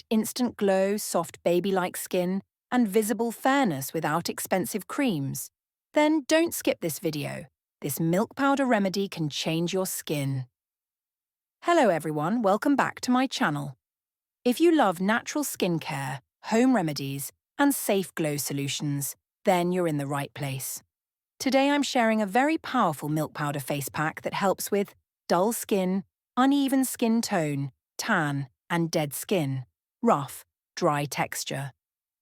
instant glow, soft baby-like skin, and visible fairness without expensive creams? Then don't skip this video. This milk powder remedy can change your skin. Hello everyone, welcome back to my channel. If you love natural skincare, home remedies, and safe glow solutions, then you're in the right place. Today I'm sharing a very powerful milk powder face pack that helps with dull skin, uneven skin tone, tan, and dead skin, rough, dry texture.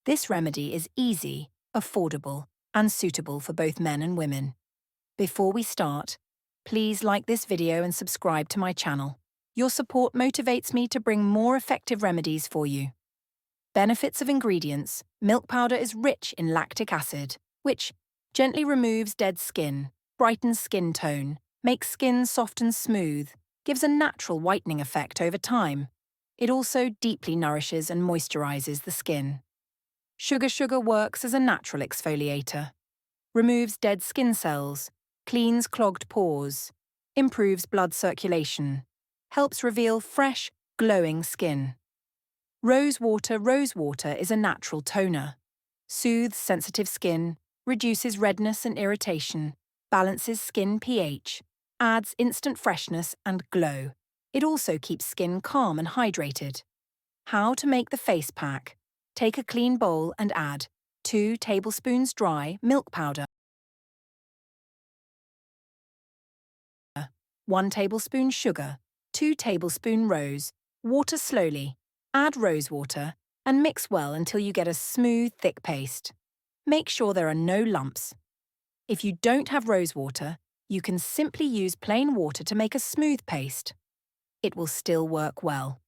This remedy is easy, affordable, and suitable for both men and women. Before we start, please like this video and subscribe to my channel. Your support motivates me to bring more effective remedies for you. Benefits of ingredients: milk powder is rich in lactic acid, which gently removes dead skin, brightens skin tone, makes skin soft and smooth, gives a natural whitening effect over time. It also deeply nourishes and moisturizes the skin. Sugar works as a natural exfoliator, removes dead skin cells, cleans clogged pores, improves blood circulation, helps reveal fresh, glowing skin. Rose water is a natural toner, soothes sensitive skin, reduces redness and irritation, balances skin pH, adds instant freshness and glow. It also keeps skin calm and hydrated. How to make the face pack: take a clean bowl and add 2 tablespoons dry milk powder, 1 tablespoon sugar, 2 tablespoon rose, water slowly, add rose water, and mix well until you get a smooth, thick paste. Make sure there are no lumps. If you don't have rose water, you can simply use plain water to make a smooth paste. It will still work well.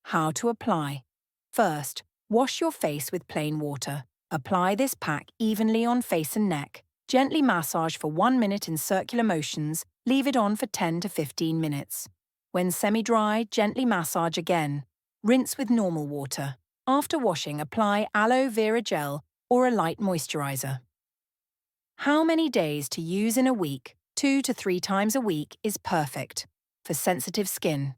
How to apply: first, wash your face with plain water. Apply this pack evenly on face and neck. Gently massage for 1 minute in circular motions. Leave it on for 10 to 15 minutes. When semi-dry, gently massage again. Rinse with normal water. After washing, apply aloe vera gel or a light moisturizer. How many days to use in a week? 2 to 3 times a week is perfect for sensitive skin.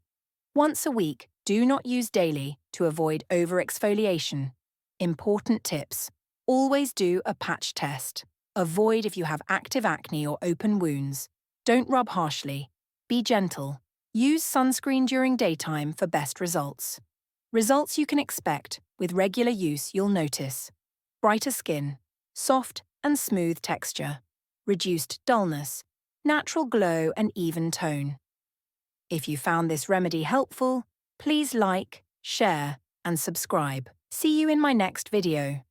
Once a week, do not use daily to avoid over-exfoliation. Important tips: always do a patch test. Avoid if you have active acne or open wounds. Don't rub harshly. Be gentle. Use sunscreen during daytime for best results. Results you can expect: with regular use you'll notice brighter skin, soft and smooth texture, reduced dullness, natural glow and even tone. If you found this remedy helpful, please like, share, and subscribe. See you in my next video.